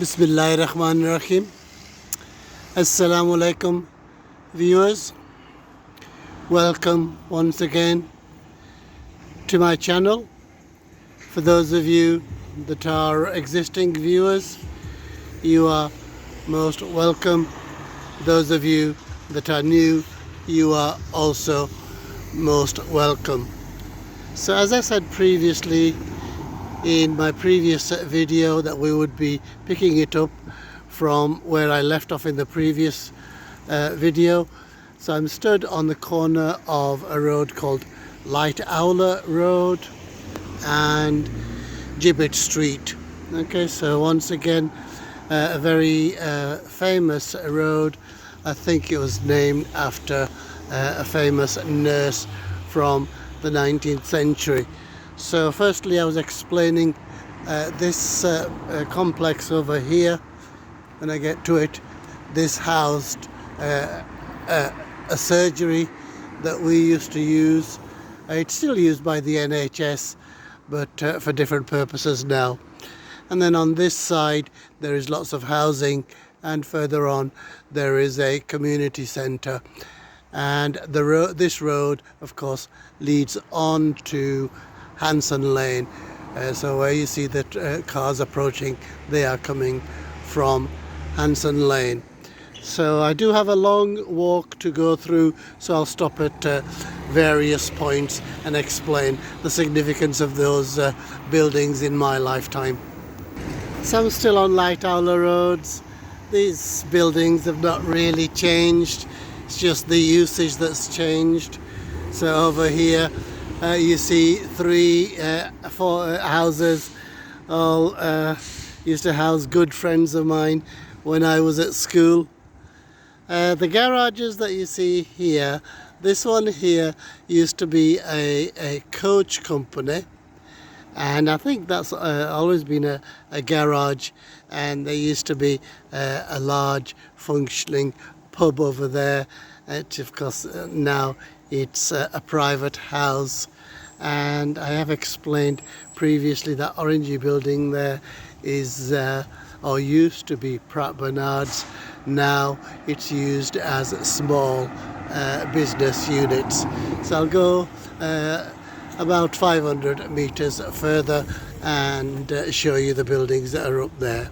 Bismillahirrahmanirrahim. Assalamu alaikum, viewers. Welcome once again to my channel. For those of you that are existing viewers, you are most welcome. Those of you that are new, you are also most welcome. So as I said previously in my previous video, that we would be picking it up from where I left off in the previous video. So I'm stood on the corner of a road called Lightowler Road and Gibbet Street. Okay, so once again a very famous road. I think it was named after a famous nurse from the 19th century. So firstly I was explaining this complex over here. When I get to it, this housed a surgery that we used to use. It's still used by the NHS, but for different purposes now. And then on this side there is lots of housing, and further on there is a community centre. And this road of course leads on to Hanson Lane, so where you see the cars approaching, they are coming from Hanson Lane. So I do have a long walk to go through, so I'll stop at various points and explain the significance of those buildings in my lifetime. So I'm still on Lightowler Roads. These buildings have not really changed, it's just the usage that's changed. So over here you see four houses, all used to house good friends of mine when I was at school. The garages that you see here, this one here used to be a coach company, and I think that's always been a garage, and there used to be a large functioning pub over there. Of course now it's a private house. And I have explained previously that orangey building there is or used to be Pratt Bernard's. Now it's used as small business units. So I'll go about 500 meters further and show you the buildings that are up there.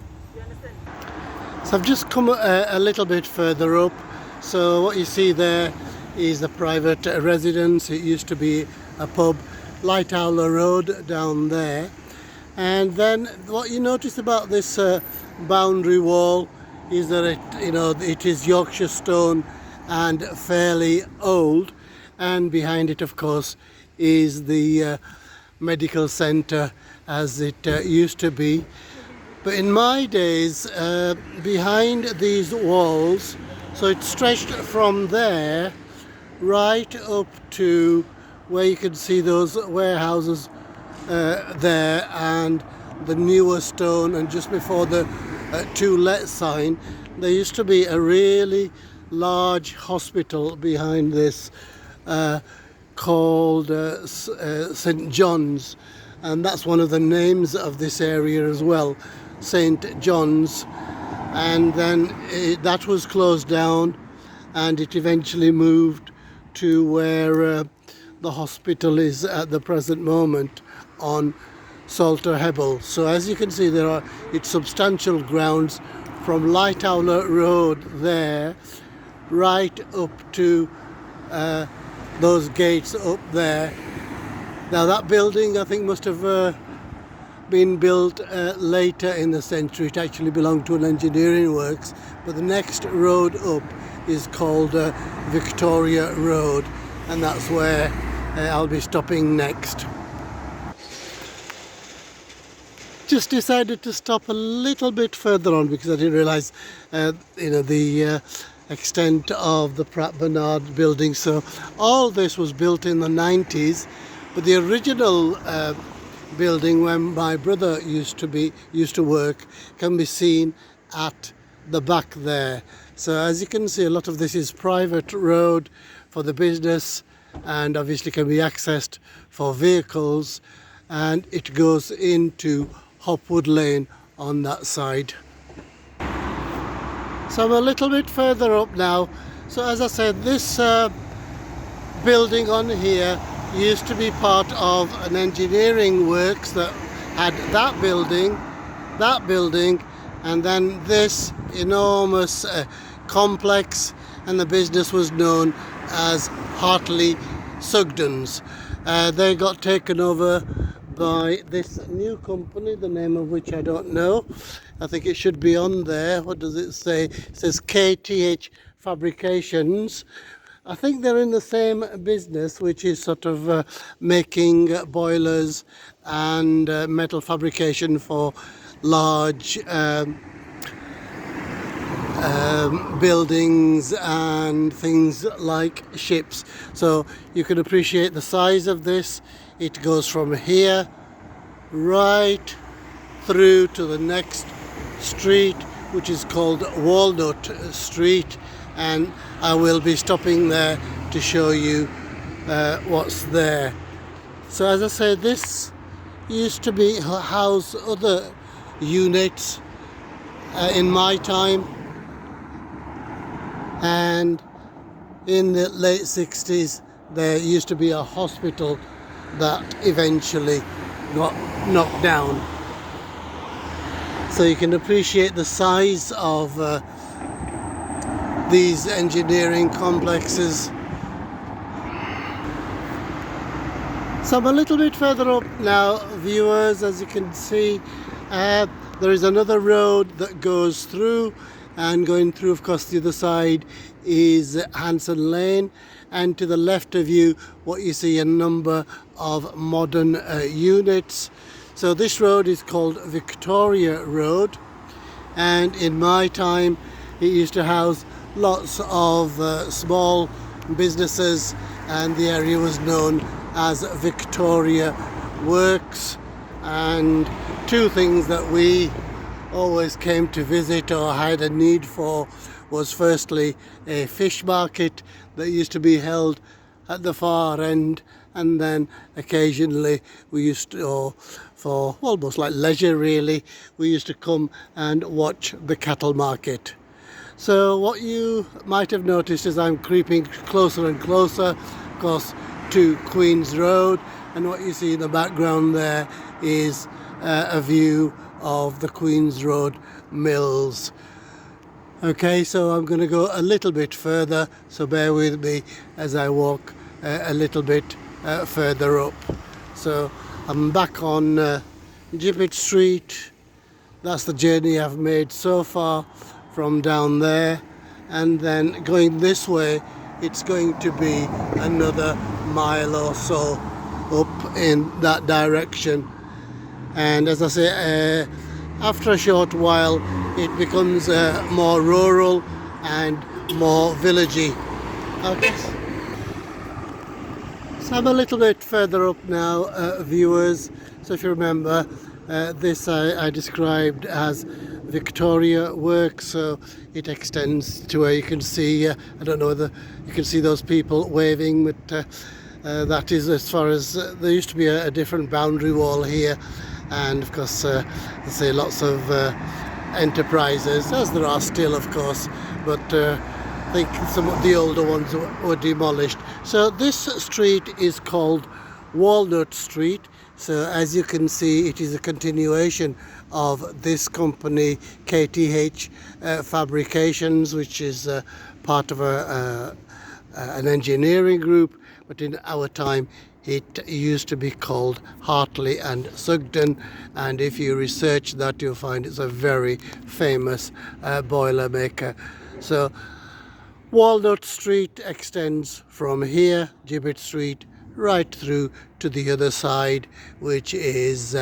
So I've just come a little bit further up. So what you see there is a private residence. It used to be a pub, Lightowler Road down there. And then what you notice about this boundary wall is that it is Yorkshire stone and fairly old, and behind it of course is the medical centre as it used to be. But in my days, behind these walls, so it stretched from there right up to where you can see those warehouses there and the newer stone, and just before the to let sign there used to be a really large hospital behind this called St John's, and that's one of the names of this area as well, St John's. And then that was closed down, and it eventually moved to where the hospital is at the present moment on Salter Hebble. So as you can see, it's substantial grounds from Lightowler Road there right up to those gates up there. Now that building I think must have been built later in the century. It actually belonged to an engineering works, but the next road up is called Victoria Road, and that's where I'll be stopping next. Just decided to stop a little bit further on because I didn't realise the extent of the Pratt Bernard building. So all this was built in the 90s, but the original building where my brother used to work can be seen at the back there. So as you can see, a lot of this is private road for the business, and obviously can be accessed for vehicles, and it goes into Hopwood Lane on that side. So I'm a little bit further up now. So as I said, this building on here used to be part of an engineering works that had that building, and then this enormous complex, and the business was known as Hartley Sugden's. They got taken over by this new company, the name of which I don't know. I think it should be on there. What does it say? It says KTH Fabrications. I think they're in the same business, which is sort of making boilers and metal fabrication for large buildings and things like ships. So you can appreciate the size of this. It goes from here right through to the next street, which is called Walnut Street, and I will be stopping there to show you what's there. So as I said, this used to be house other units in my time, and in the late 60s there used to be a hospital that eventually got knocked down. So you can appreciate the size of these engineering complexes. So I'm a little bit further up now, viewers. As you can see, there is another road that goes through, and going through, of course, the other side is Hanson Lane, and to the left of you what you see a number of modern units. So this road is called Victoria Road, and in my time it used to house lots of small businesses, and the area was known as Victoria Works. And two things that we always came to visit or had a need for was firstly a fish market that used to be held at the far end, and then occasionally we used to, or for almost like leisure really, we used to come and watch the cattle market. So what you might have noticed is I'm creeping closer and closer, of course, to Queen's Road, and what you see in the background there is a view of the Queen's Road Mills. Okay, so I'm going to go a little bit further, so bear with me as I walk a little bit further up. So I'm back on Gibbet Street. That's the journey I've made so far from down there, and then going this way it's going to be another mile or so up in that direction. And as I say, after a short while it becomes more rural and more villagey. Okay. So I'm a little bit further up now, viewers. So if you remember, this I described as Victoria Works, so it extends to where you can see, I don't know whether you can see those people waving, but that is as far as, there used to be a different boundary wall here, and of course I say lots of enterprises, as there are still of course, but I think some of the older ones were demolished. So this street is called Walnut Street. So as you can see, it is a continuation of this company, KTH Fabrications, which is part of an engineering group, but in our time it used to be called Hartley and Sugden, and if you research that you'll find it's a very famous boiler maker. So Walnut Street extends from here, Gibbet Street, right through to the other side, which is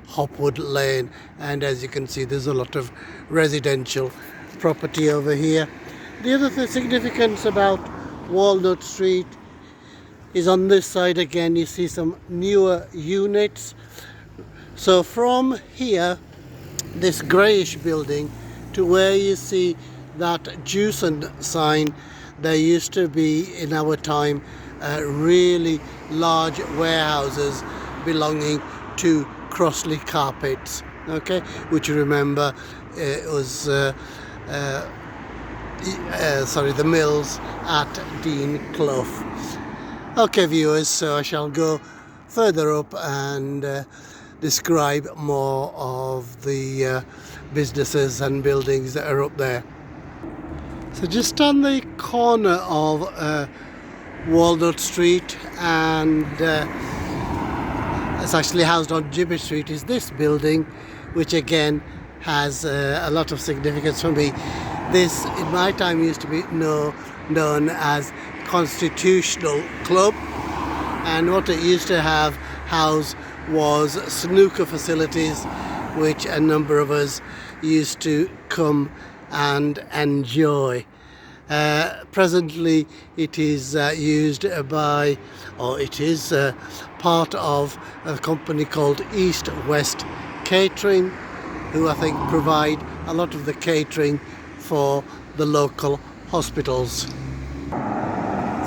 Hopwood Lane, and as you can see there's a lot of residential property over here. The other significance about Walnut Street is on this side again you see some newer units. So from here, this greyish building, to where you see that Jewson sign, there used to be in our time really large warehouses belonging to Crossley Carpets, okay, which you remember it was the mills at Dean Clough. Okay viewers, so I shall go further up and describe more of the businesses and buildings that are up there. So just on the corner of Walnut Street and it's actually housed on Gibbet Street is this building, which again has a lot of significance for me. This in my time used to be known as Constitutional Club, and what it used to have house was snooker facilities, which a number of us used to come and enjoy. Presently it is used by, or it is part of a company called East West Catering, who I think provide a lot of the catering for the local hospitals.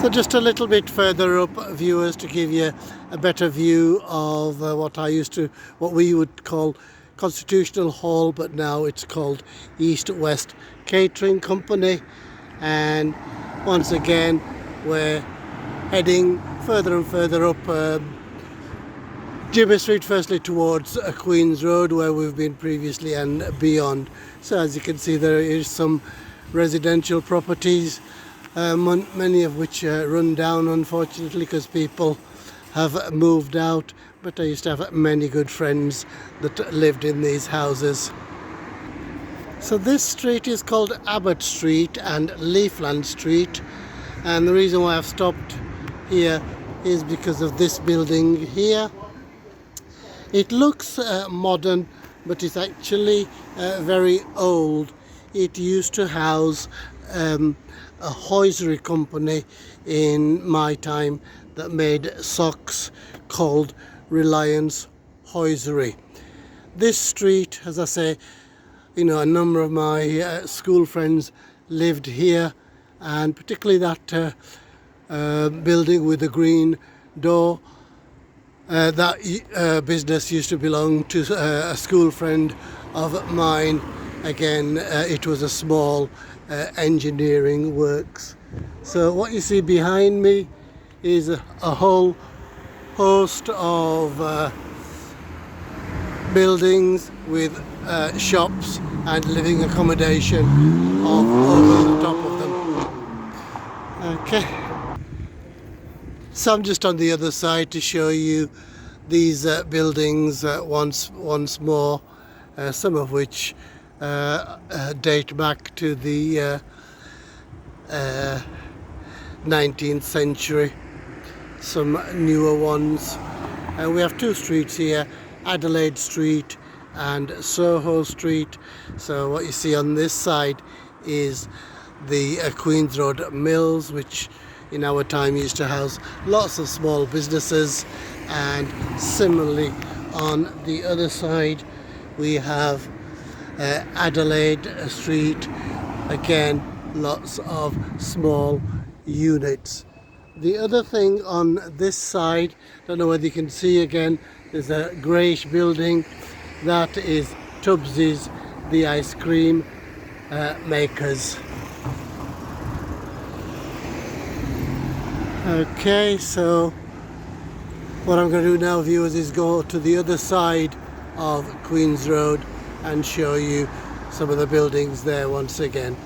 So just a little bit further up, viewers, to give you a better view of what we would call Constitutional Hall, but now it's called East West Catering Company. And once again we're heading further and further up Gibbet Street, firstly towards Queen's Road, where we've been previously, and beyond. So as you can see, there is some residential properties, many of which run down unfortunately because people have moved out, but I used to have many good friends that lived in these houses. So this street is called Abbott Street and Leafland Street, and the reason why I've stopped here is because of this building here. It looks modern, but it's actually very old. It used to house a hosiery company in my time that made socks called Reliance Hosiery. This street, as I say, a number of my school friends lived here, and particularly that building with the green door. That business used to belong to a school friend of mine. Again, it was a small engineering works. So what you see behind me is a whole host of buildings with shops and living accommodation over the top of them. Okay. So I'm just on the other side to show you these buildings once more, some of which date back to the 19th century, some newer ones. We have two streets here, Adelaide Street and Soho Street. So what you see on this side is the Queen's Road Mills, which in our time used to house lots of small businesses, and similarly on the other side we have Adelaide Street, again lots of small units. The other thing on this side, don't know whether you can see, again there's a greyish building, that is Tubbs's, the ice cream makers. Okay, so what I'm going to do now, viewers, is go to the other side of Queen's Road and show you some of the buildings there once again.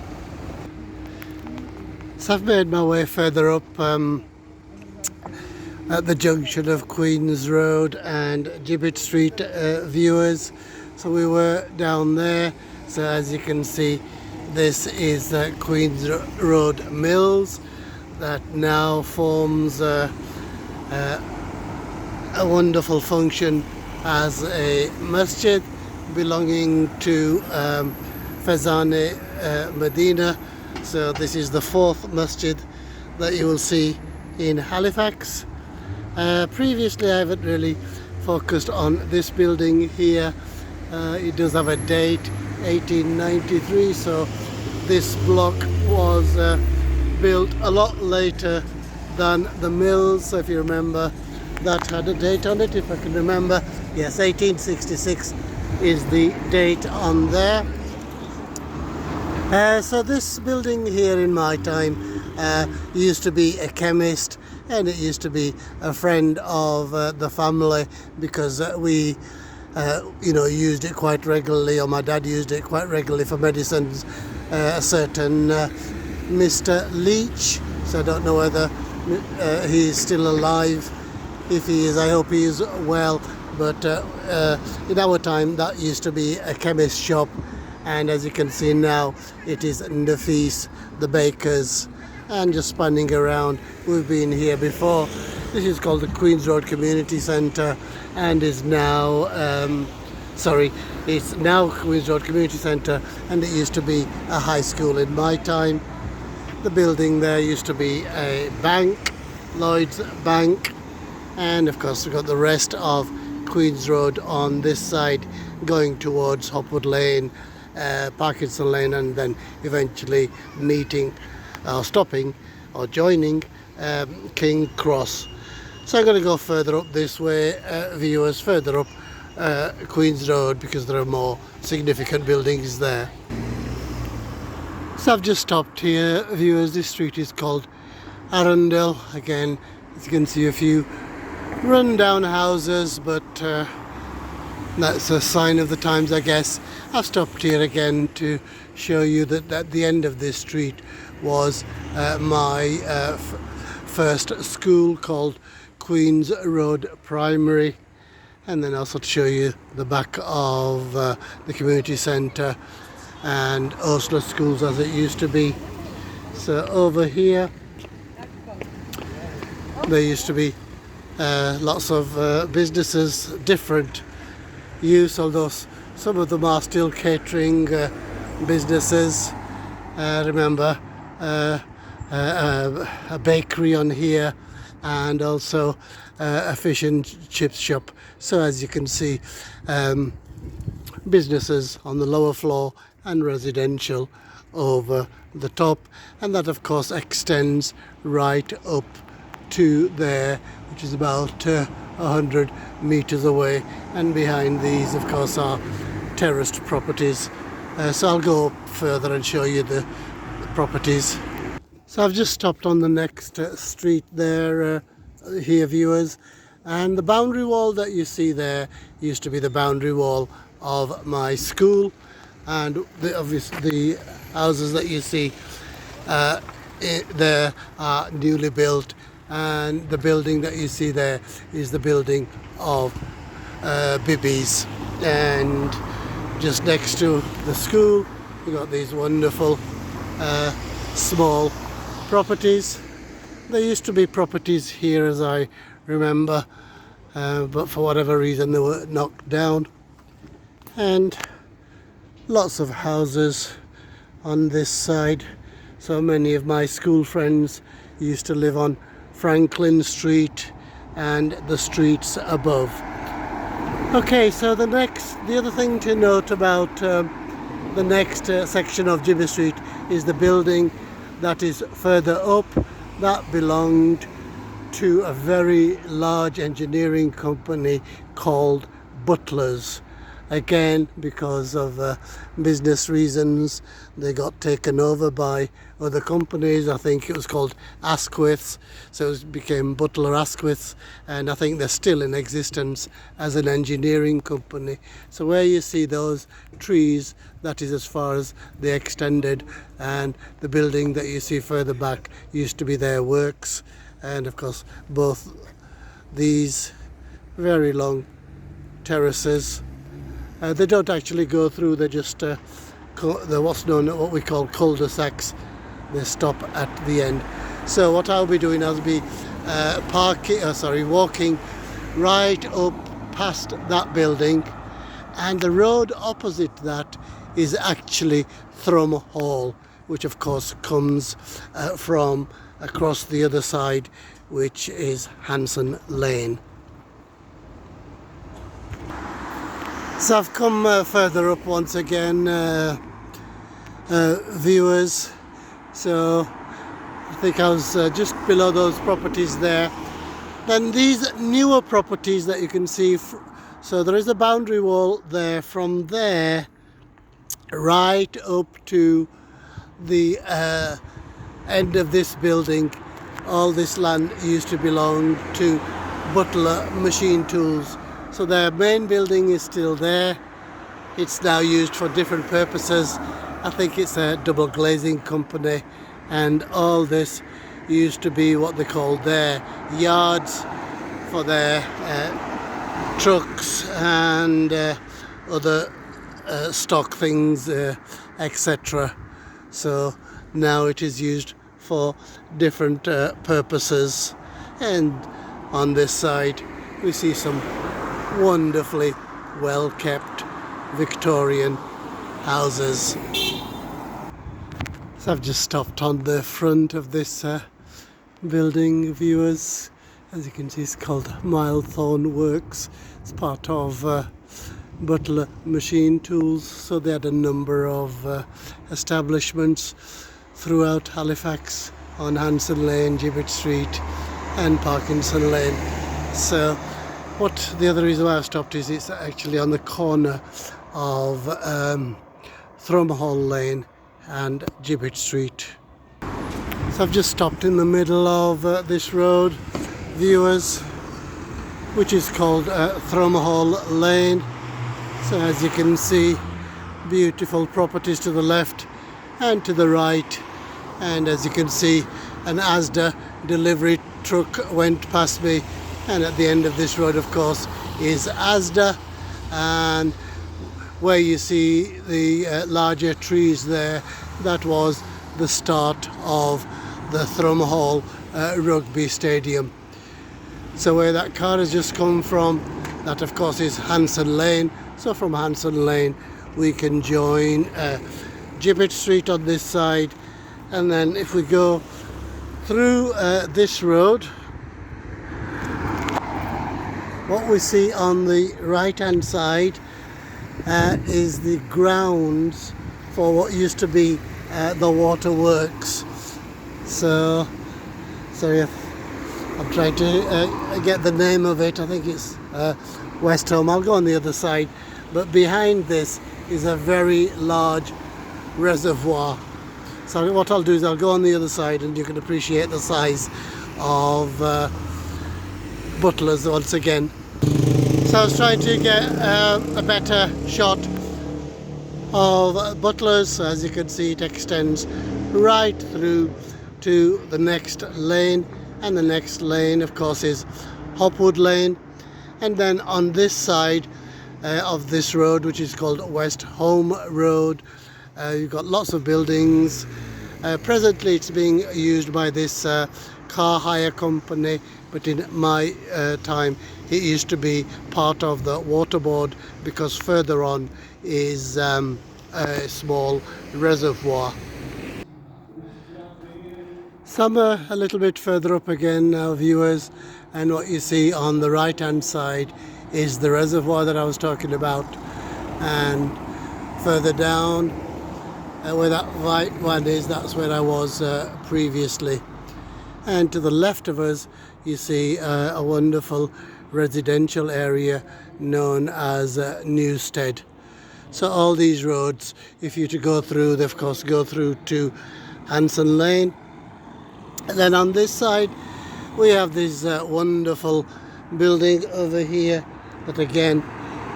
So I've made my way further up at the junction of Queen's Road and Gibbet Street, viewers. So we were down there. So as you can see, this is Queen's Road Mills, that now forms a wonderful function as a masjid belonging to Fezane Medina. So this is the fourth masjid that you will see in Halifax. Previously I haven't really focused on this building here. It does have a date, 1893, so this block was built a lot later than the mills. So if you remember, that had a date on it, if I can remember. Yes, 1866 is the date on there. So this building here in my time used to be a chemist, and it used to be a friend of the family, because we used it quite regularly, or my dad used it quite regularly for medicines. A certain Mr. Leach, so I don't know whether he's still alive. If he is, I hope he is well. But in our time, that used to be a chemist shop, and as you can see now, it is Nafis, the bakers, and just spanning around. We've been here before. This is called the Queen's Road Community Centre, and is now it's now Queen's Road Community Centre, and it used to be a high school in my time. The building there used to be a bank, Lloyd's Bank, and of course we've got the rest of Queen's Road on this side, going towards Hopwood Lane, Parkinson Lane, and then eventually meeting or stopping or joining King Cross. So I'm going to go further up this way, viewers, further up Queen's Road, because there are more significant buildings there. So I've just stopped here, viewers. This street is called Arundel. Again, as you can see, a few run-down houses, but that's a sign of the times, I guess. I've stopped here again to show you that at the end of this street was my first school, called Queen's Road Primary, and then also to show you the back of the community centre and Osler schools as it used to be. So over here there used to be lots of businesses, different use, although some of them are still catering businesses. Remember a bakery on here, and also a fish and chips shop. So as you can see, businesses on the lower floor and residential over the top, and that of course extends right up to there, which is about 100 meters away, and behind these of course are terraced properties. So I'll go up further and show you the properties. So I've just stopped on the next street there, here, viewers, and the boundary wall that you see there used to be the boundary wall of my school, and the houses that you see there are newly built, and the building that you see there is the building of Bibby's. And just next to the school you got these wonderful small properties. There used to be properties here, as I remember, but for whatever reason they were knocked down, and lots of houses on this side. So many of my school friends used to live on Franklin Street and the streets above. Okay, so the other thing to note about the next section of Gibbet Street is the building that is further up. That belonged to a very large engineering company called Butlers. Again, because of business reasons, they got taken over by other companies. I think it was called Asquiths, so it became Butler Asquiths, and I think they're still in existence as an engineering company. So where you see those trees, that is as far as they extended, and the building that you see further back used to be their works. And of course both these very long terraces, they don't actually go through, they're just they're what's known as what we call cul-de-sacs. They stop at the end. So what I'll be doing, I'll be walking right up past that building, and the road opposite that is actually Thrum Hall, which of course comes from across the other side, which is Hanson Lane. So I've come further up once again, viewers. So I think I was just below those properties there. Then these newer properties that you can see, so there is a boundary wall there, from there right up to the end of this building, all this land used to belong to Butler Machine Tools. So their main building is still there. It's now used for different purposes. I think it's a double glazing company, and all this used to be what they called their yards for their trucks and other stock things, etc. So now it is used for different purposes. And on this side we see some wonderfully well kept Victorian houses. So I've just stopped on the front of this building, viewers. As you can see, it's called Milethorne Works. It's part of Butler Machine Tools. So they had a number of establishments throughout Halifax, on Hanson Lane, Gibbet Street and Parkinson Lane. So the other reason why I stopped is it's actually on the corner of Thrum Hall Lane and Gibbet Street. So I've just stopped in the middle of this road, viewers, which is called Thrum Hall Lane. So as you can see, beautiful properties to the left and to the right, and as you can see, an Asda delivery truck went past me, and at the end of this road, of course, is Asda, and where you see the larger trees there, that was the start of the Thrum Hall rugby stadium. So where that car has just come from, that of course is Hanson Lane. So from Hanson Lane we can join Gibbet Street on this side, and then if we go through this road, what we see on the right hand side is the grounds for what used to be the waterworks. So yeah, I'm trying to get the name of it. I think it's West Home. I'll go on the other side, but behind this is a very large reservoir. So what I'll do is I'll go on the other side and you can appreciate the size of Butlers once again. So I was trying to get a better shot of Butlers. As you can see, it extends right through to the next lane, and the next lane of course is Hopwood Lane. And then on this side of this road, which is called West Home Road, you've got lots of buildings. Presently it's being used by this car hire company, but in my time it used to be part of the water board, because further on is a small reservoir. Some are a little bit further up again now, viewers, and what you see on the right hand side is the reservoir that I was talking about, and further down where that white one is, that's where I was previously. And to the left of us you see a wonderful residential area known as Newstead. So all these roads, if you to go through, they of course go through to Hanson Lane. And then on this side we have this wonderful building over here that again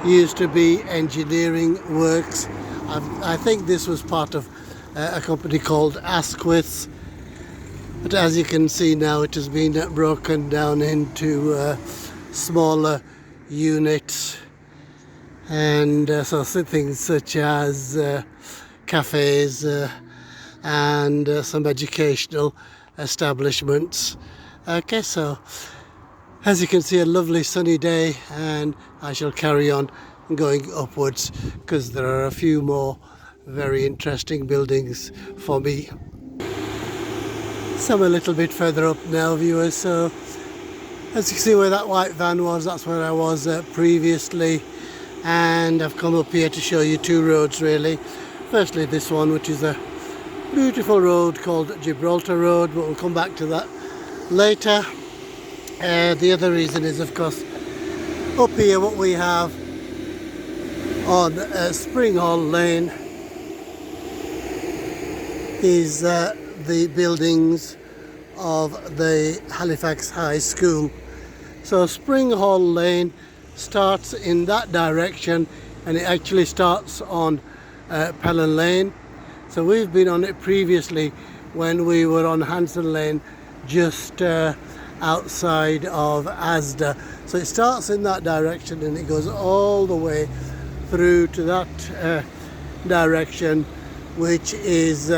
used to be engineering works. I think this was part of a company called Asquith, but as you can see now it has been broken down into smaller units, and so things such as cafes and some educational establishments. Okay, so as you can see, a lovely sunny day, and I shall carry on going upwards because there are a few more very interesting buildings for me. Some a little bit further up now, viewers. So as you can see where that white van was, that's where I was previously, and I've come up here to show you two roads really. Firstly this one, which is a beautiful road called Gibraltar Road, but we'll come back to that later. The other reason is of course up here what we have on Spring Hall Lane is the buildings of the Halifax High School. So Thrum Hall Lane starts in that direction, and it actually starts on Pelham Lane. So we've been on it previously when we were on Hanson Lane, just outside of Asda. So it starts in that direction and it goes all the way through to that direction, which is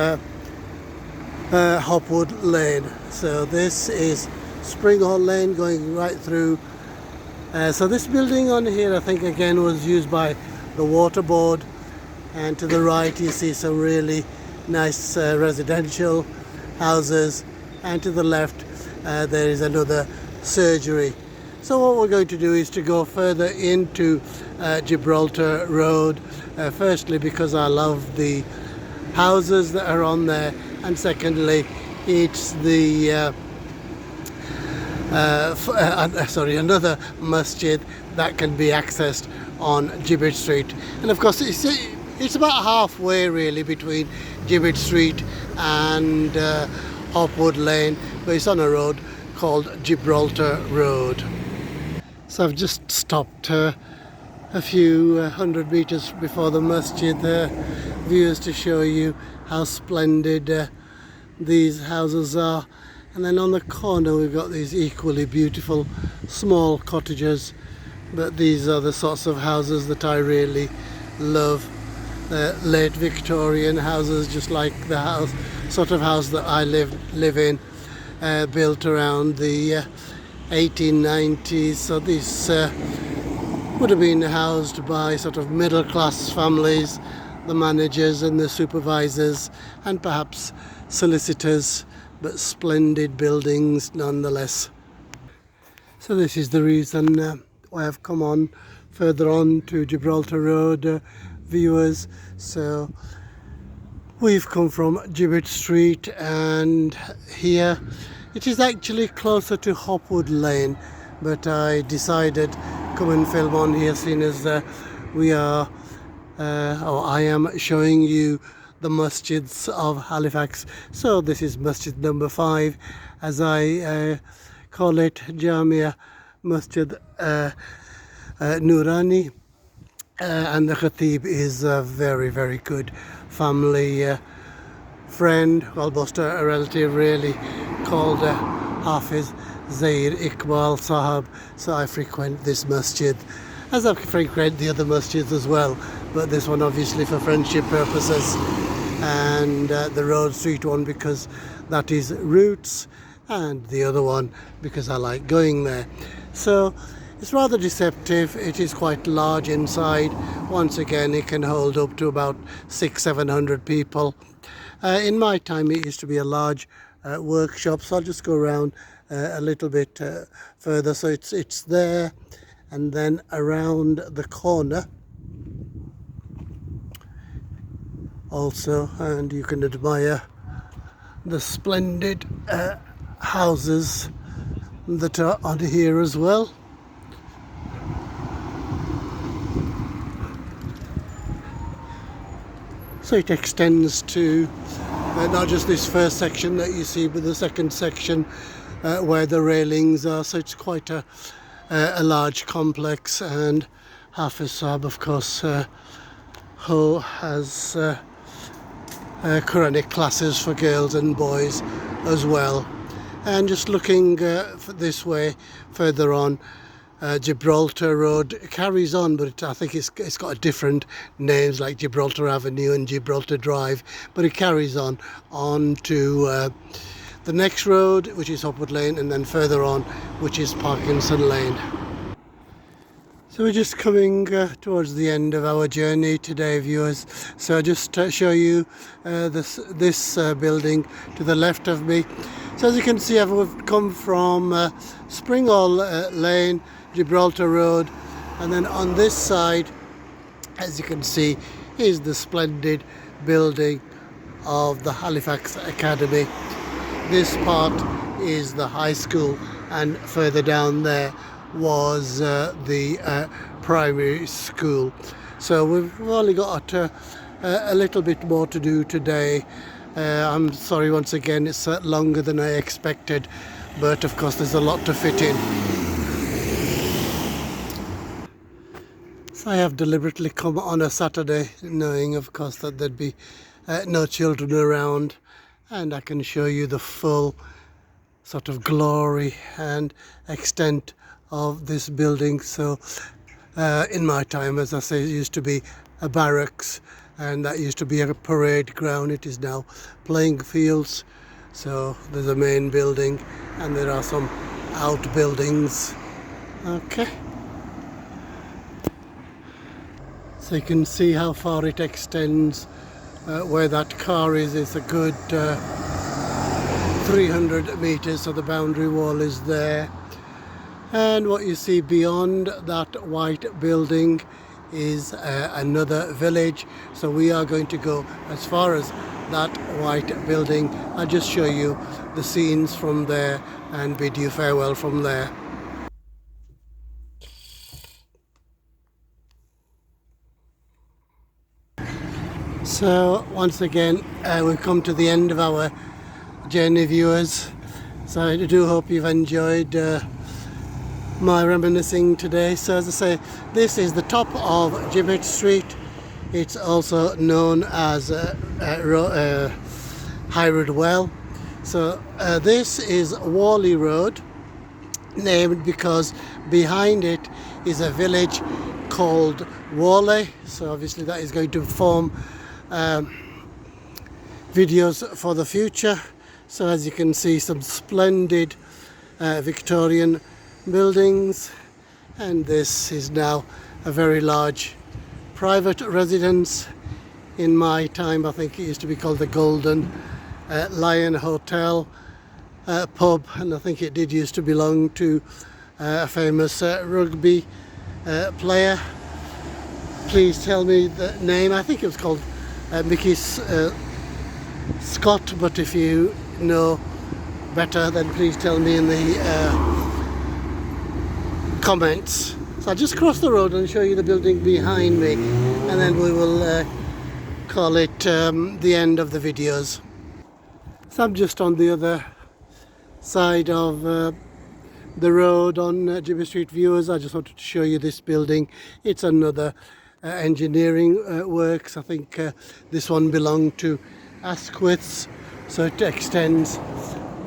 Hopwood Lane. So this is Thrum Hall Lane going right through. So this building on here, I think again was used by the water board, and to the right you see some really nice residential houses, and to the left there is another surgery. So what we're going to do is to go further into Gibraltar Road, firstly because I love the houses that are on there, and secondly it's the another masjid that can be accessed on Gibbet Street. And of course it's about halfway really between Gibbet Street and Hopwood Lane, but it's on a road called Gibraltar Road. So I've just stopped a few hundred meters before the masjid viewers to show you how splendid these houses are. And then on the corner we've got these equally beautiful small cottages, but these are the sorts of houses that I really love. Late Victorian houses, just like the sort of house that I live in, built around the 1890s. So these would have been housed by sort of middle class families, the managers and the supervisors, and perhaps solicitors, but splendid buildings nonetheless. So this is the reason why I've come on further on to Gibraltar Road, viewers. So we've come from Gibbet Street, and here it is actually closer to Hopwood Lane, but I decided come and film on here, seeing as we are or I am showing you the masjids of Halifax. So this is masjid number 5, as I call it, Jamia Masjid Noorani, and the Khatib is a very good family friend, almost a relative really, called Hafiz Zair Iqbal Sahab. So I frequent this masjid, as I frequent the other masjids as well, but this one obviously for friendship purposes, and the Road Street one because that is roots, and the other one because I like going there. So it's rather deceptive. It is quite large inside. Once again, it can hold up to about 600-700 people. In my time it used to be a large workshop, so I'll just go around a little bit further. So it's there, and then around the corner also, and you can admire the splendid houses that are on here as well. So it extends to not just this first section that you see, but the second section where the railings are. So it's quite a large complex, and Hafiz Sahab, of course, who has Quranic classes for girls and boys as well. And just looking this way further on, Gibraltar Road carries on, but I think it's got different names like Gibraltar Avenue and Gibraltar Drive, but it carries on to the next road, which is Hopwood Lane, and then further on, which is Parkinson Lane. So we're just coming towards the end of our journey today, viewers. So I'll just show you this building to the left of me. So as you can see, I've come from Thrum Hall Lane, Gibraltar Road, and then on this side, as you can see, is the splendid building of the Halifax Academy. This part is the high school, and further down there was the primary school. So we've only got a little bit more to do today, I'm sorry once again, it's longer than I expected, but of course there's a lot to fit in. So I have deliberately come on a Saturday, knowing of course that there'd be no children around, and I can show you the full sort of glory and extent of this building. So in my time, as I say, it used to be a barracks, and that used to be a parade ground. It is now playing fields. So there's a main building and there are some outbuildings. Okay, so you can see how far it extends. Where that car is, it's a good 300 meters, so the boundary wall is there. And what you see beyond that white building is another village. So we are going to go as far as that white building. I'll just show you the scenes from there and bid you farewell from there. So once again, we've come to the end of our journey, viewers. So I do hope you've enjoyed my reminiscing today. So as I say, this is the top of Gibbet Street. It's also known as High Road Well. So this is Walnut Road, named because behind it is a village called Walnut. So obviously that is going to form videos for the future. So as you can see, some splendid Victorian buildings, and this is now a very large private residence. In my time, I think it used to be called the Golden Lion Hotel pub, and I think it did used to belong to a famous rugby player. Please tell me the name. I think it was called Mickey Scott, but if you know better, then please tell me in the comments. So I'll just cross the road and show you the building behind me, and then we will call it the end of the videos. So I'm just on the other side of the road on Gibbet Street, viewers. I just wanted to show you this building. It's another engineering works. I think this one belonged to Asquith's, so it extends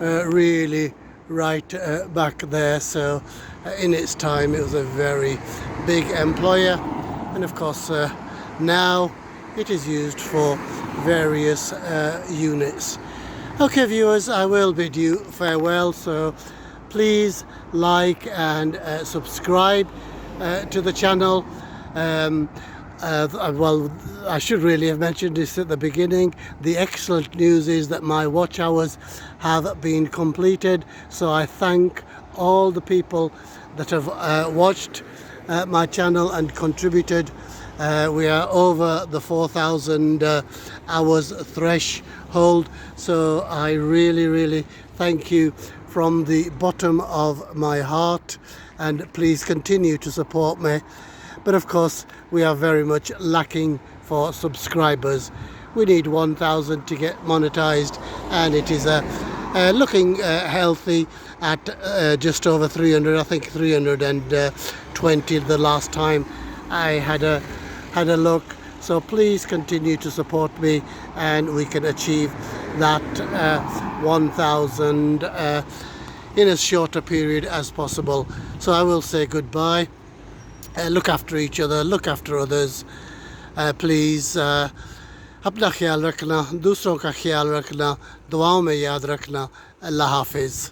really right back there. So in its time it was a very big employer, and of course now it is used for various units. Okay, viewers, I will bid you farewell, so please like and subscribe to the channel. Well, I should really have mentioned this at the beginning. The excellent news is that my watch hours have been completed, so I thank all the people that have watched my channel and contributed. We are over the 4,000 hours threshold, so I really thank you from the bottom of my heart, and please continue to support me. But of course we are very much lacking for subscribers. We need 1,000 to get monetized, and it is looking healthy at just over 300. I think 320 the last time I had a look. So please continue to support me, and we can achieve that 1,000 in as short a period as possible. So I will say goodbye. Look after each other, look after others. Please अपना ख्याल रखना, दूसरों का ख्याल रखना, दुआओं में याद रखना. अल्लाह हाफिज़.